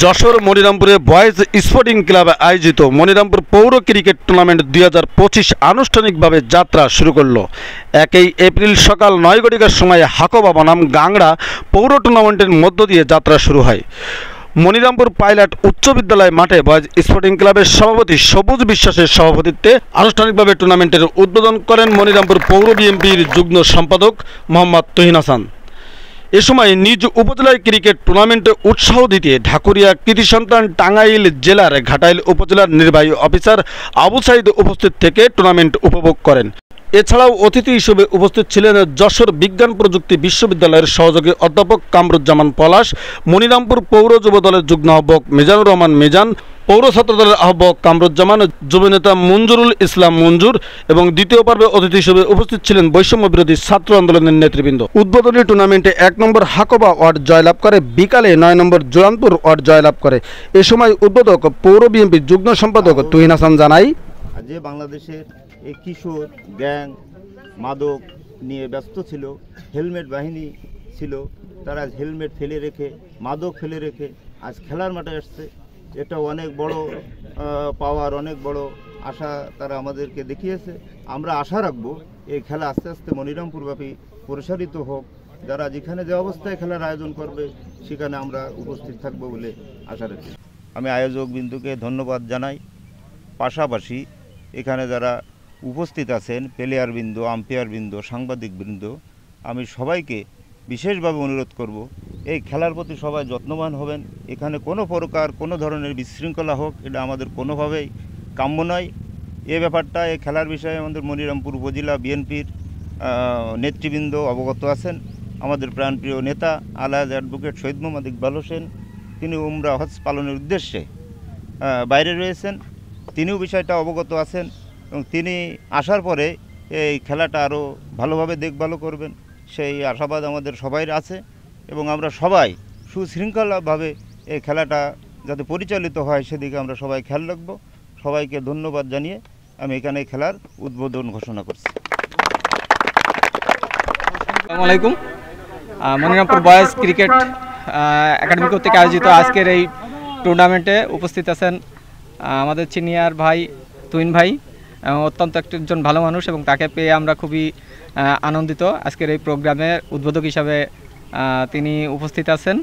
Jessore মনিরামপুরে boys sporting ক্লাবে আয়োজিত মনিরামপুর পৌর ক্রিকেট টুর্নামেন্ট 2025 আনুষ্ঠানিকভাবে যাত্রা শুরু করলো। 1 এপ্রিল সকাল 9 ঘটিকার সময় হাকোবা বনাম গাংড়া পৌর টুর্নামেন্টের মধ্য দিয়ে যাত্রা শুরু হয়। মনিরামপুর পাইলট উচ্চ বিদ্যালয় মাঠে বয়েজ স্পোর্টিং ক্লাবের সভাপতি সবুজ বিশ্বাসের সভাপতিত্বে আনুষ্ঠানিকভাবে টুর্নামেন্টের উদ্বোধন করেন মনিরামপুর পৌর বিএনপির যুগ্ম সম্পাদক মোহাম্মদ তুহিন হাসান। এ সময় নিজ উপজেলায় ক্রিকেট টুর্নামেন্টে উৎসাহ দিতে ঢাকুরিয়া কৃতি সন্তান টাঙ্গাইল জেলার ঘাটাইল উপজেলার নির্বাহী অফিসার আবু সাইদ উপস্থিত থেকে টুর্নামেন্ট উপভোগ করেন। এছাড়াও অতিথি হিসেবে উপস্থিত ছিলেন যশোর বিজ্ঞান প্রযুক্তি বিশ্ববিদ্যালয়ের সহযোগী অধ্যাপক কামরুজ্জামান পলাশ, মনিরামপুর পৌর যুব দলের যুগ্ম আহ্বায়ক মিজানুর রহমান মিজান, পৌর ছাত্র দলের আহ্বায়ক কামরুজ্জামান, যুবনেতা মঞ্জুরুল ইসলাম মঞ্জুর এবং দ্বিতীয় পর্বে অতিথি হিসেবে উপস্থিত ছিলেন বৈষম্য বিরোধী ছাত্র আন্দোলনের নেতৃবৃন্দ। উদ্বোধনী টুর্নামেন্টে 1 নম্বর হাকোবা ওয়ার্ড জয়লাভ করে, বিকালে 9 নম্বর জোরানপুর ওয়ার্ড জয়লাভ করে। এ সময় উদ্বোধক পৌর বিএনপি যুগ্ম সম্পাদক তুহিন হাসান জানাই, যে বাংলাদেশের এই কিশোর গ্যাং মাদক নিয়ে ব্যস্ত ছিল, হেলমেট বাহিনী ছিল, তারা হেলমেট ফেলে রেখে মাদক ফেলে রেখে আজ খেলার মাঠে আসছে। এটা অনেক বড় পাওয়ার, অনেক বড় আশা তারা আমাদেরকে দেখিয়েছে। আমরা আশা রাখবো এই খেলা আস্তে আস্তে মনিরামপুরব্যাপী প্রসারিত হোক। যারা যেখানে যে অবস্থায় খেলার আয়োজন করবে সেখানে আমরা উপস্থিত থাকবো বলে আশা রাখি। আমি আয়োজক বিন্দুকে ধন্যবাদ জানাই। পাশাপাশি এখানে যারা উপস্থিত আছেন প্লেয়ার বৃন্দ, আম্পায়ার বৃন্দ, সাংবাদিক বৃন্দ, আমি সবাইকে বিশেষভাবে অনুরোধ করব এই খেলার প্রতি সবাই যত্নবান হবেন। এখানে কোনো প্রকার কোনো ধরনের বিশৃঙ্খলা হোক এটা আমাদের কোনোভাবেই কাম্য নয়। এ ব্যাপারটা এই খেলার বিষয়ে আমাদের মনিরামপুর উপজেলা বিএনপির নেতৃবৃন্দ অবগত আছেন। আমাদের প্রাণপ্রিয় নেতা আলহাজ অ্যাডভোকেট শহীদ মোহাম্মদ ইকবাল হোসেন, তিনি উমরা হজ পালনের উদ্দেশ্যে বাইরে রয়েছেন, তিনিও বিষয়টা অবগত আছেন এবং তিনি আসার পরে এই খেলাটা আরও ভালোভাবে দেখভালও করবেন সেই আশাবাদ আমাদের সবাইর আছে এবং আমরা সবাই সুশৃঙ্খলভাবে এই খেলাটা যাতে পরিচালিত হয় সেদিকে আমরা সবাই খেয়াল রাখব। সবাইকে ধন্যবাদ জানিয়ে আমি এখানে খেলার উদ্বোধন ঘোষণা করছি। আসসালামু আলাইকুম। মনিরামপুর বয়েজ ক্রিকেট একাডেমি কর্তৃক আয়োজিত আজকের এই টুর্নামেন্টে উপস্থিত আছেন আমাদের সিনিয়র ভাই তুহিন ভাই, অত্যন্ত একজন ভালো মানুষ এবং তাকে পেয়ে আমরা খুবই আনন্দিত। আজকের এই প্রোগ্রামের উদ্বোধক হিসাবে তিনি উপস্থিত আছেন।